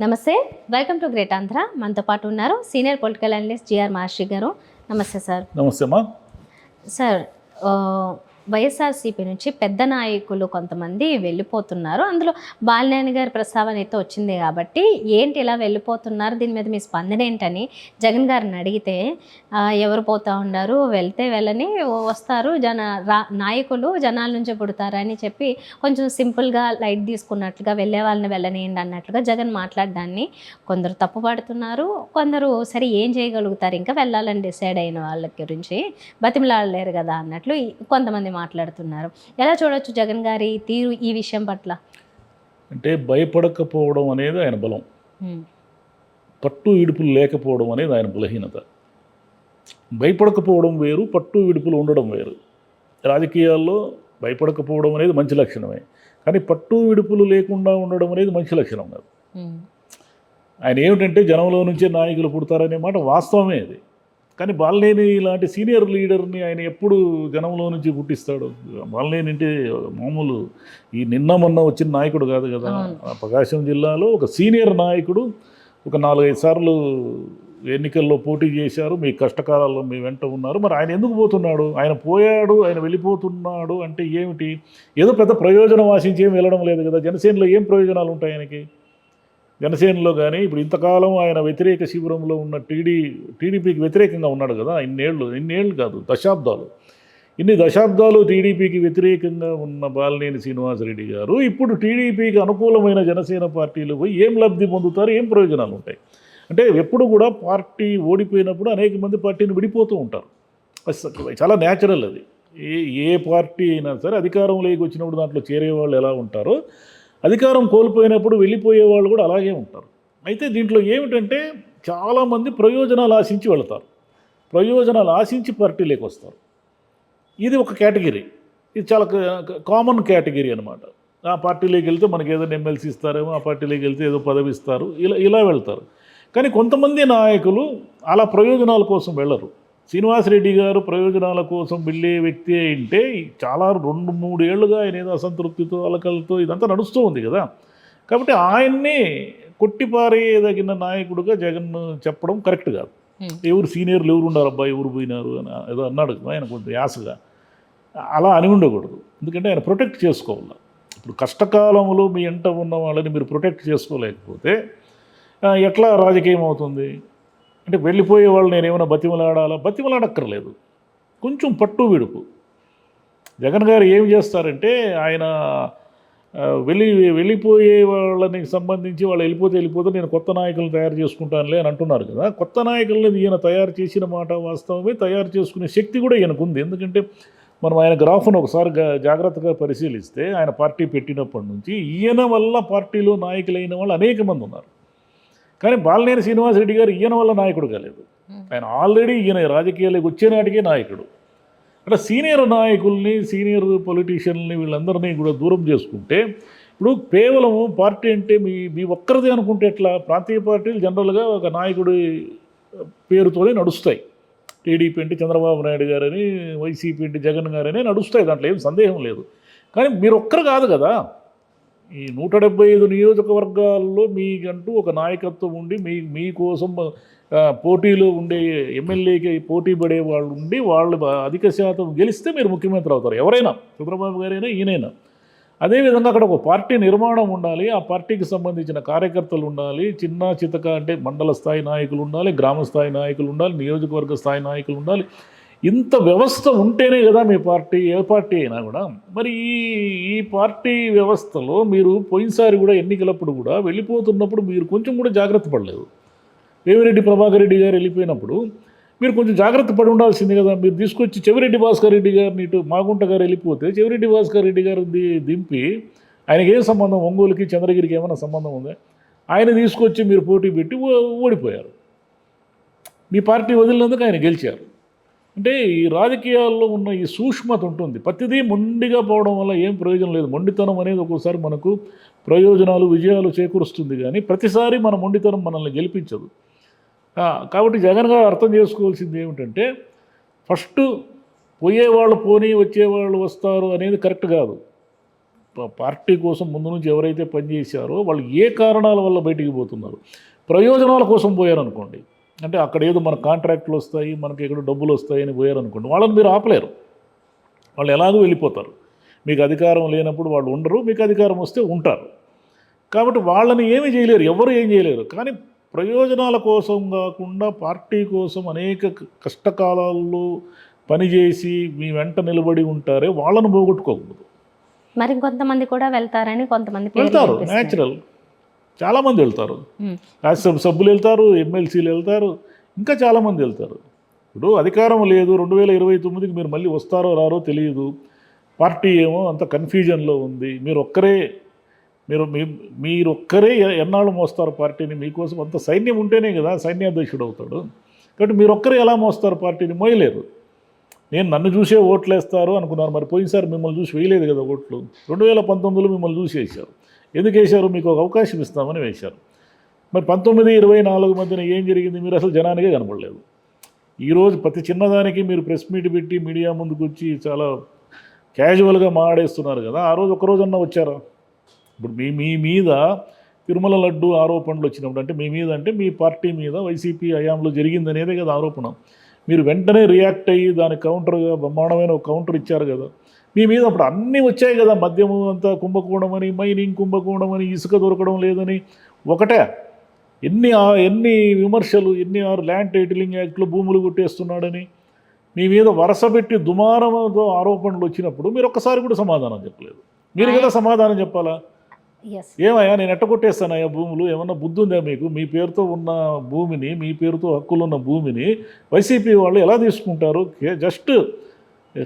నమస్తే, welcome to great Andhra. మనతో పాటు ఉన్నారు సీనియర్ పొలిటికల్ అనలిస్ట్ జిఆర్ మహర్షి గారు. నమస్తే సార్. నమస్తే అమ్మా. సార్, వైఎస్ఆర్సీపీ నుంచి పెద్ద నాయకులు కొంతమంది వెళ్ళిపోతున్నారు. అందులో బాలినేని గారి ప్రస్తావన అయితే వచ్చింది కాబట్టి ఏంటి ఇలా వెళ్ళిపోతున్నారు, దీని మీద మీ స్పందన ఏంటని జగన్ గారిని అడిగితే ఎవరు పోతూ ఉన్నారు, వెళ్తే వెళ్ళని, వస్తారు నాయకులు జనాల నుంచే పుడతారని చెప్పి కొంచెం సింపుల్గా లైట్ తీసుకున్నట్లుగా వెళ్ళే వాళ్ళని వెళ్ళనియండి అన్నట్లుగా జగన్ మాట్లాడడాన్ని కొందరు తప్పుపడుతున్నారు. కొందరు సరే ఏం చేయగలుగుతారు, ఇంకా వెళ్ళాలని డిసైడ్ అయిన వాళ్ళ గురించి బతిమలాడలేరు కదా అన్నట్లు కొంతమంది మాట్లాడుతున్నారు. ఎలా చూడొచ్చు జగన్ గారి తీరు ఈ విషయం పట్ల? అంటే భయపడకపోవడం అనేది ఆయన బలం, పట్టు విడుపులు లేకపోవడం అనేది ఆయన బలహీనత. భయపడకపోవడం వేరు, పట్టు విడుపులు ఉండడం వేరు. రాజకీయాల్లో భయపడకపోవడం అనేది మంచి లక్షణమే, కానీ పట్టు విడుపులు లేకుండా ఉండడం అనేది మంచి లక్షణం కాదు. ఆయన ఏమిటంటే జనంలో నుంచే నాయకులు పుడతారనే మాట వాస్తవమే అది. కానీ బాలినేని ఇలాంటి సీనియర్ లీడర్ని ఆయన ఎప్పుడు జనంలో నుంచి పుట్టిస్తాడు? బాలినేని అంటే మామూలు ఈ నిన్న మొన్న వచ్చిన నాయకుడు కాదు కదా. ప్రకాశం జిల్లాలో ఒక సీనియర్ నాయకుడు, ఒక 4-5 సార్లు ఎన్నికల్లో పోటీ చేశారు. మీ కష్టకాలాల్లో మీ వెంట ఉన్నారు. మరి ఆయన ఎందుకు పోతున్నాడు? ఆయన పోయాడు, ఆయన వెళ్ళిపోతున్నాడు అంటే ఏమిటి? ఏదో పెద్ద ప్రయోజనం ఆశించి ఏం వెళ్ళడం లేదు కదా. జనసేనలో ఏం ప్రయోజనాలు ఉంటాయి ఆయనకి? జనసేనలో కానీ ఇప్పుడు ఇంతకాలం ఆయన వ్యతిరేక శిబిరంలో ఉన్న టీడీపీకి వ్యతిరేకంగా ఉన్నాడు కదా. ఇన్నేళ్ళు కాదు, దశాబ్దాలు. ఇన్ని దశాబ్దాలు టీడీపీకి వ్యతిరేకంగా ఉన్న బాలినేని శ్రీనివాసరెడ్డి గారు ఇప్పుడు టీడీపీకి అనుకూలమైన జనసేన పార్టీలు పోయి ఏం లబ్ధి పొందుతారు, ఏం ప్రయోజనాలు ఉంటాయి? అంటే ఎప్పుడు కూడా పార్టీ ఓడిపోయినప్పుడు అనేక మంది పార్టీని విడిపోతూ ఉంటారు. చాలా న్యాచురల్ అది. ఏ పార్టీ అయినా సరే అధికారంలోకి వచ్చినప్పుడు దాంట్లో చేరేవాళ్ళు ఎలా ఉంటారో, అధికారం కోల్పోయినప్పుడు వెళ్ళిపోయే వాళ్ళు కూడా అలాగే ఉంటారు. అయితే దీంట్లో ఏమిటంటే చాలామంది ప్రయోజనాలు ఆశించి వెళతారు, ప్రయోజనాలు ఆశించి పార్టీలోకి వస్తారు. ఇది ఒక కేటగిరీ, ఇది చాలా కామన్ కేటగిరీ అనమాట. ఆ పార్టీలోకి వెళ్తే మనకి ఏదైనా ఎమ్మెల్సీ ఇస్తారేమో, ఆ పార్టీలోకి వెళ్తే ఏదో పదవి ఇస్తారు, ఇలా వెళ్తారు. కానీ కొంతమంది నాయకులు అలా ప్రయోజనాల కోసం వెళ్ళరు. శ్రీనివాసరెడ్డి గారు ప్రయోజనాల కోసం వెళ్ళే వ్యక్తి అంటే చాలా 2-3 ఏళ్ళుగా ఆయన ఏదో అసంతృప్తితో అలకలతో ఇదంతా నడుస్తూ ఉంది కదా. కాబట్టి ఆయన్ని కొట్టిపారేయదగిన నాయకుడుగా జగన్ చెప్పడం కరెక్ట్ కాదు. ఎవరు సీనియర్లు ఎవరు ఉన్నారు, అబ్బాయి ఎవరు పోయినారు అని ఏదో అన్నాడు కదా ఆయన కొంచెం యాసగా. అలా అని ఉండకూడదు, ఎందుకంటే ఆయన ప్రొటెక్ట్ చేసుకోవాలి. ఇప్పుడు కష్టకాలంలో మీ ఎంట ఉన్న వాళ్ళని మీరు ప్రొటెక్ట్ చేసుకోలేకపోతే ఎట్లా రాజకీయం అవుతుంది? అంటే వెళ్ళిపోయే వాళ్ళు నేనేమైనా బతిమలాడక్కర్లేదు, కొంచెం పట్టు విడుపు. జగన్ గారు ఏం చేస్తారంటే ఆయన వెళ్ళిపోయే వాళ్ళని సంబంధించి వాళ్ళు వెళ్ళిపోతే నేను కొత్త నాయకులను తయారు చేసుకుంటానులే అని అంటున్నారు కదా. కొత్త నాయకులను ఈయన తయారు చేసిన మాట వాస్తవమే, తయారు చేసుకునే శక్తి కూడా ఈయనకు ఉంది. ఎందుకంటే మనం ఆయన గ్రాఫ్ను ఒకసారి జాగ్రత్తగా పరిశీలిస్తే ఆయన పార్టీ పెట్టినప్పటి నుంచి ఈయన వల్ల పార్టీలో నాయకులైన వాళ్ళు అనేక మంది ఉన్నారు. కానీ బాలినేని శ్రీనివాసరెడ్డి గారు ఈయన వల్ల నాయకుడు కాలేదు. ఆయన ఆల్రెడీ ఈయన రాజకీయాలకు వచ్చే నాటికే నాయకుడు. అంటే సీనియర్ నాయకుల్ని, సీనియర్ పొలిటీషియన్ని వీళ్ళందరినీ కూడా దూరం చేసుకుంటే ఇప్పుడు కేవలం పార్టీ అంటే మీ ఒక్కరిదే అనుకుంటే ఎట్లా? ప్రాంతీయ పార్టీలు జనరల్గా ఒక నాయకుడి పేరుతోనే నడుస్తాయి. టీడీపీ అంటే చంద్రబాబు నాయుడు గారని, వైసీపీ అంటే జగన్ గారని నడుస్తాయి, దాంట్లో ఏం సందేహం లేదు. కానీ మీరు ఒక్కరు కాదు కదా. ఈ 175 నియోజకవర్గాల్లో మీకంటూ ఒక నాయకత్వం ఉండి మీకోసం పోటీలో ఉండే ఎమ్మెల్యేకి పోటీ పడే వాళ్ళు ఉండి వాళ్ళు అధిక శాతం గెలిస్తే మీరు ముఖ్యమంత్రి అవుతారు. ఎవరైనా, చంద్రబాబు గారైనా ఈయనైనా. అదేవిధంగా అక్కడ ఒక పార్టీ నిర్మాణం ఉండాలి, ఆ పార్టీకి సంబంధించిన కార్యకర్తలు ఉండాలి, చిన్న చితక అంటే మండల స్థాయి నాయకులు ఉండాలి, గ్రామ స్థాయి నాయకులు ఉండాలి, నియోజకవర్గ స్థాయి నాయకులు ఉండాలి. ఇంత వ్యవస్థ ఉంటేనే కదా మీ పార్టీ, ఏ పార్టీ అయినా కూడా. మరి ఈ పార్టీ వ్యవస్థలో మీరు పోయినసారి కూడా ఎన్నికలప్పుడు కూడా వెళ్ళిపోతున్నప్పుడు మీరు కొంచెం కూడా జాగ్రత్త పడలేదు. వేమిరెడ్డి ప్రభాకర్ రెడ్డి గారు వెళ్ళిపోయినప్పుడు మీరు కొంచెం జాగ్రత్త పడి ఉండాల్సింది కదా. మీరు తీసుకొచ్చి చెవిరెడ్డి భాస్కర్ రెడ్డి గారిని, ఇటు మాగుంట గారు వెళ్ళిపోతే చెవిరెడ్డి భాస్కర్ రెడ్డి గారు దింపి, ఆయనకి ఏం సంబంధం, ఒంగోలుకి చంద్రగిరికి ఏమైనా సంబంధం ఉందా? ఆయన తీసుకొచ్చి మీరు పోటీ పెట్టి ఓడిపోయారు. మీ పార్టీ వదిలినందుకు ఆయన గెలిచారు. అంటే ఈ రాజకీయాల్లో ఉన్న ఈ సూక్ష్మత ఉంటుంది. ప్రతిదీ మొండిగా పోవడం వల్ల ఏం ప్రయోజనం లేదు. మొండితనం అనేది ఒక్కోసారి మనకు ప్రయోజనాలు, విజయాలు చేకూరుస్తుంది, కానీ ప్రతిసారి మన మొండితనం మనల్ని గెలిపించదు. కాబట్టి జగన్ గారు అర్థం చేసుకోవాల్సింది ఏమిటంటే, ఫస్ట్ పోయేవాళ్ళు పోనీ, వచ్చేవాళ్ళు వస్తారు అనేది కరెక్ట్ కాదు. పార్టీ కోసం ముందు నుంచి ఎవరైతే పనిచేశారో వాళ్ళు ఏ కారణాల వల్ల బయటికి పోతున్నారు, ప్రయోజనాల కోసం పోయారనుకోండి, అంటే అక్కడ ఏదో మన కాంట్రాక్టులు వస్తాయి, మనకి ఎక్కడ డబ్బులు వస్తాయని పోయారనుకోండి, వాళ్ళని మీరు ఆపలేరు. వాళ్ళు ఎలాగో వెళ్ళిపోతారు. మీకు అధికారం లేనప్పుడు వాళ్ళు ఉండరు, మీకు అధికారం వస్తే ఉంటారు. కాబట్టి వాళ్ళని ఏమీ చేయలేరు, ఎవరు ఏం చేయలేరు. కానీ ప్రయోజనాల కోసం కాకుండా పార్టీ కోసం అనేక కష్టకాలాల్లో పనిచేసి మీ వెంట నిలబడి ఉంటారే వాళ్ళను పోగొట్టుకోకూడదు. మరి కొంతమంది కూడా వెళ్తారని కొంతమంది వెళ్తారు, న్యాచురల్, చాలామంది వెళ్తారు. రాజ్యసభ సభ్యులు వెళ్తారు, ఎమ్మెల్సీలు వెళ్తారు, ఇంకా చాలామంది వెళ్తారు. ఇప్పుడు అధికారం లేదు, 2029కి మీరు మళ్ళీ వస్తారో రారో తెలియదు, పార్టీ ఏమో అంత కన్ఫ్యూజన్లో ఉంది, మీరొక్కరే ఎన్నాళ్ళు మోస్తారు పార్టీని, మీకోసం అంత సైన్యం ఉంటేనే కదా సైన్యాధ్యక్షుడు అవుతాడు. కాబట్టి మీరొక్కరే ఎలా మోస్తారు పార్టీని, మోయలేరు. నన్ను చూసే ఓట్లు వేస్తారు అనుకున్నారు, మరి పోయినసారి మిమ్మల్ని చూసి వేయలేదు కదా ఓట్లు. 2019లో మిమ్మల్ని చూసి వేశారు. ఎందుకు వేశారు? మీకు ఒక అవకాశం ఇస్తామని వేశారు. మరి 19-24 మధ్యన ఏం జరిగింది? మీరు అసలు జనానికే కనపడలేదు. ఈరోజు ప్రతి చిన్నదానికి మీరు ప్రెస్ మీట్ పెట్టి మీడియా ముందుకు వచ్చి చాలా క్యాజువల్గా మాట్లాడేస్తున్నారు కదా. ఆ రోజు ఒక్కరోజన్నా వచ్చారా? ఇప్పుడు మీ మీద తిరుమల లడ్డు ఆరోపణలు వచ్చినప్పుడు, అంటే మీ మీద అంటే మీ పార్టీ మీద వైసీపీ హయాంలో జరిగిందనేదే కదా ఆరోపణ. మీరు వెంటనే రియాక్ట్ అయ్యి దానికి కౌంటర్గా బ్రహ్మాండమైన ఒక కౌంటర్ ఇచ్చారు కదా. మీ మీద అప్పుడు అన్నీ వచ్చాయి కదా, మద్యము అంతా కుంభకోణం అని, మైనింగ్ కుంభకోణం అని, ఇసుక దొరకడం లేదని, ఒకటే ఎన్ని విమర్శలు, ల్యాండ్ టైటిలింగ్ యాక్ట్లో భూములు కొట్టేస్తున్నాడని మీ మీద వరుస పెట్టి దుమారంతో ఆరోపణలు వచ్చినప్పుడు మీరు ఒక్కసారి కూడా సమాధానం చెప్పలేదు. మీరు కదా సమాధానం చెప్పాలా? ఏమయ్యా నేను ఎట్ట కొట్టేస్తానయ్యా భూములు, ఏమన్నా బుద్ధి ఉందా మీకు? మీ పేరుతో ఉన్న భూమిని, మీ పేరుతో హక్కులున్న భూమిని వైసీపీ వాళ్ళు ఎలా తీసుకుంటారు? జస్ట్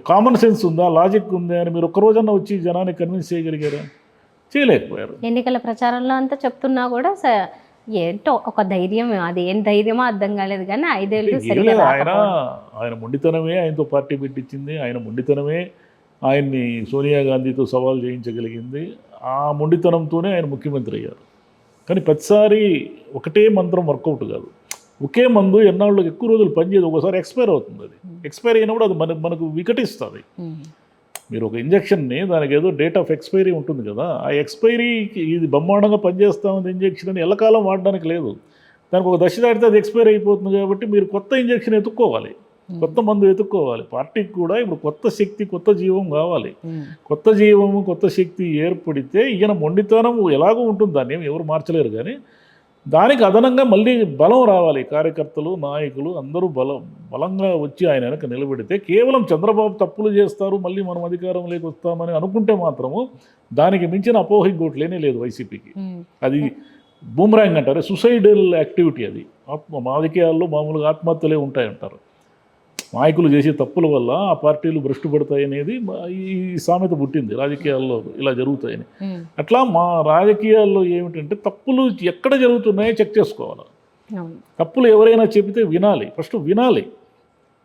కామన్ సెన్స్ ఉందా, లాజిక్ ఉందా అని మీరు ఒక్కరోజన్నా వచ్చి జనాన్ని కన్విన్స్ చేయగలిగారా? చేయలేకపోయారు. ఎన్నికల ప్రచారంలో అంతా చెప్తున్నా కూడా ఏంటో ఒక ధైర్యం, అది ఏం ధైర్యమో అర్థం కాలేదు. కానీ 5 ఏళ్ళు సరిగ్గా ఆయన మొండితనమే ఆయనతో పార్టీ పెట్టించింది, ఆయన మొండితనమే ఆయన్ని సోనియా గాంధీతో సవాల్ చేయించగలిగింది. ఆ మొండితనంతోనే ఆయన ముఖ్యమంత్రి అయ్యారు. కానీ ప్రతిసారి ఒకటే మంత్రం వర్కౌట్ కాదు. ఒకే మందు ఎన్నాళ్ళకి ఎక్కువ రోజులు పనిచేయదు, ఒకసారి ఎక్స్పైర్ అవుతుంది. అది ఎక్స్పైర్ అయినప్పుడు అది మనకు వికటిస్తుంది. మీరు ఒక ఇంజక్షన్ని, దానికి ఏదో డేట్ ఆఫ్ ఎక్స్పైరీ ఉంటుంది కదా, ఆ ఎక్స్పైరీకి ఇది బ్రహ్మాండంగా పనిచేస్తామని ఇంజక్షన్ అని ఎల్లకాలం వాడడానికి లేదు. దానికి ఒక దశ దాటితే అది ఎక్స్పైర్ అయిపోతుంది. కాబట్టి మీరు కొత్త ఇంజక్షన్ ఎత్తుక్కోవాలి, కొత్త మందు ఎత్తుక్కోవాలి. పార్టీకి కూడా ఇప్పుడు కొత్త శక్తి, కొత్త జీవం కావాలి. కొత్త జీవము, కొత్త శక్తి ఏర్పడితే ఈయన మొండితనం ఎలాగో ఉంటుంది, దాన్ని ఎవరు మార్చలేరు. కానీ దానికి అదనంగా మళ్ళీ బలం రావాలి. కార్యకర్తలు, నాయకులు అందరూ బలంగా వచ్చి ఆయన వెనక నిలబెడితే, కేవలం చంద్రబాబు తప్పులు చేస్తారు మళ్ళీ మనం అధికారంలోకి వస్తామని అనుకుంటే మాత్రము దానికి మించిన అపోహ ఇంకోటి లేనే లేదు వైసీపీకి. అది బూమరాంగ్ అంటారు, సుసైడల్ యాక్టివిటీ. అది రాజకీయాల్లో మామూలుగా ఆత్మహత్యలే ఉంటాయంటారు. నాయకులు చేసే తప్పుల వల్ల ఆ పార్టీలు భ్రష్టు పడతాయి అనేది ఈ సామెత పుట్టింది రాజకీయాల్లో, ఇలా జరుగుతాయని. అట్లా మా రాజకీయాల్లో ఏమిటంటే తప్పులు ఎక్కడ జరుగుతున్నాయో చెక్ చేసుకోవాలి. తప్పులు ఎవరైనా చెబితే వినాలి, ఫస్ట్ వినాలి,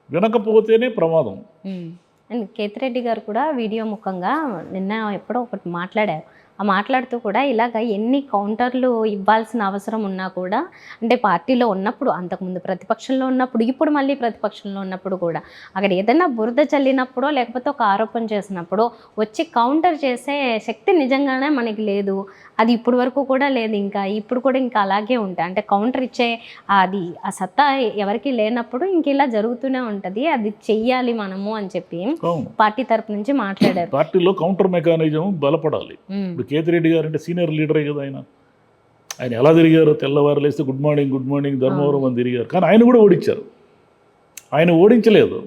వినకపోతేనే ప్రమాదం. అండ్ కేతిరెడ్డి గారు కూడా వీడియో ముఖంగా నిన్న ఎప్పుడో ఒకటి మాట్లాడారు. ఆ మాట్లాడుతూ కూడా ఇలాగ ఎన్ని కౌంటర్లు ఇవ్వాల్సిన అవసరం ఉన్నా కూడా, అంటే పార్టీలో ఉన్నప్పుడు, అంతకుముందు ప్రతిపక్షంలో ఉన్నప్పుడు, ఇప్పుడు మళ్ళీ ప్రతిపక్షంలో ఉన్నప్పుడు కూడా అక్కడ ఏదైనా బురద చల్లినప్పుడో లేకపోతే ఒక ఆరోపణ చేసినప్పుడు వచ్చి కౌంటర్ చేసే శక్తి నిజంగానే మనకి లేదు. అది ఇప్పుడు వరకు కూడా లేదు, ఇప్పుడు కూడా ఇంకా అలాగే ఉంటాయి. అంటే కౌంటర్ ఇచ్చే అది ఆ సత్తా ఎవరికి లేనప్పుడు ఇంక ఇలా జరుగుతూనే ఉంటుంది, అది చెయ్యాలి మనము అని చెప్పి పార్టీ తరపు నుంచి మాట్లాడారు. పార్టీలో కౌంటర్ మెకానిజం బలపడాలి. ఇప్పుడు కేతిరెడ్డి గారు అంటే సీనియర్ లీడరే కదా. ఆయన ఎలా తిరిగారు, తెల్లవారు లేస్తే గుడ్ మార్నింగ్ ధర్మవరం అని తిరిగారు. కానీ ఆయన కూడా ఓడించారు. ఆయన ఓడించలేదు,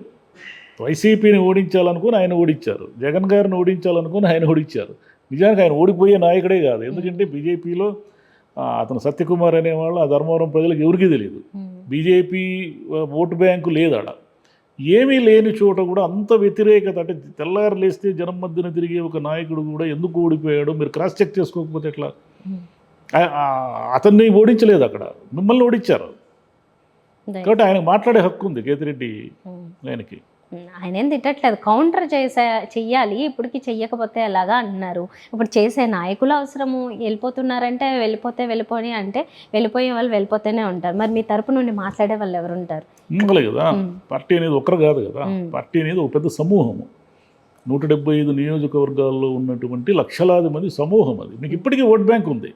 వైసీపీని ఓడించాలనుకుని ఆయన ఓడించారు, జగన్ గారిని ఓడించాలనుకుని ఆయన ఓడించారు. నిజానికి ఆయన ఓడిపోయే నాయకుడే కాదు. ఎందుకంటే బీజేపీలో అతను సత్యకుమార్ అనేవాళ్ళు ఆ ధర్మవరం ప్రజలకు ఎవరికీ తెలియదు. బీజేపీ ఓటు బ్యాంకు లేదు ఆడ. ఏమీ లేని చోట కూడా అంత వ్యతిరేకత, అంటే తెల్లారు లేస్తే జనం మధ్యన తిరిగే ఒక నాయకుడు కూడా ఎందుకు ఓడిపోయాడో మీరు క్రాస్ చెక్ చేసుకోకపోతే ఎట్లా? అతన్ని ఓడించలేదు, అక్కడ మిమ్మల్ని ఓడించారు. కాబట్టి ఆయనకు మాట్లాడే హక్కు ఉంది కేతిరెడ్డి ఆయనకి. ఆయన ఏం తిట్టట్లేదు, కౌంటర్ చెయ్యాలి, ఇప్పటికి చెయ్యకపోతే ఎలాగా అంటున్నారు. ఇప్పుడు చేసే నాయకులు అవసరము, వెళ్ళిపోతున్నారంటే వెళ్ళిపోని అంటే వెళ్ళిపోయే వాళ్ళు వెళ్ళిపోతూనే ఉంటారు. మరి మీ తరపు నుండి మాట్లాడే వాళ్ళు ఎవరు ఉంటారు? కదా. పార్టీ అనేది ఒకరు కాదు కదా, పార్టీ అనేది ఒక పెద్ద సమూహము. 175 నియోజకవర్గాల్లో ఉన్నటువంటి లక్షలాది మంది సమూహం అది. మీకు ఇప్పటికీ ఓట్ బ్యాంక్ ఉంది.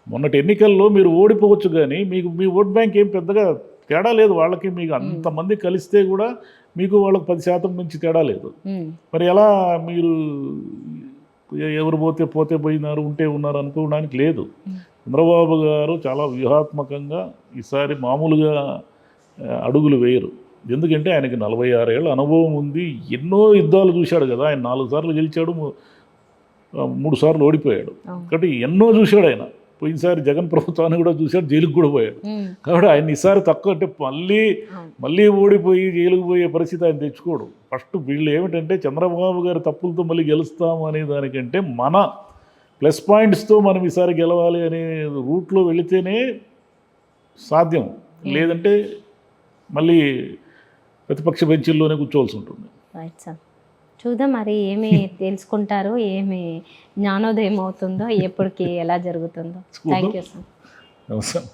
మొన్నటి ఎన్నికల్లో మీరు ఓడిపోవచ్చు, కానీ మీకు మీ ఓట్ బ్యాంక్ ఏం పెద్దగా తేడా లేదు వాళ్ళకి. మీకు అంతమంది కలిస్తే కూడా మీకు వాళ్ళకి 10% నుంచి తేడా లేదు. మరి ఎలా మీరు ఎవరు పోతే పోయినారు, ఉంటే ఉన్నారు అనుకోవడానికి లేదు. చంద్రబాబు గారు చాలా వ్యూహాత్మకంగా ఈసారి మామూలుగా అడుగులు వేయరు. ఎందుకంటే ఆయనకి 46 ఏళ్ళ అనుభవం ఉంది. ఎన్నో యుద్ధాలు చూశాడు కదా. ఆయన 4 సార్లు గెలిచాడు, 3 సార్లు ఓడిపోయాడు. కాబట్టి ఎన్నో చూశాడు ఆయన. పోయినసారి జగన్ ప్రభుత్వాన్ని కూడా చూశాడు, జైలుకు కూడా పోయాడు. కాబట్టి ఆయన ఈసారి తక్కువ అంటే మళ్ళీ ఓడిపోయి జైలుకు పోయే పరిస్థితి ఆయన తెచ్చుకోడు. ఫస్ట్ వీళ్ళు ఏమిటంటే చంద్రబాబు గారి తప్పులతో మళ్ళీ గెలుస్తాము అనే దానికంటే మన ప్లస్ పాయింట్స్తో మనం ఈసారి గెలవాలి అనే రూట్లో వెళితేనే సాధ్యం. లేదంటే మళ్ళీ ప్రతిపక్ష బెంచీల్లోనే కూర్చోవలసి ఉంటుంది. రైట్ సార్, చూద్దాం మరి ఏమి తెలుసుకుంటారు, ఏమి జ్ఞానోదయం అవుతుందో, ఎప్పటికి ఎలా జరుగుతుందో. Thank you sir. నమస్కారం.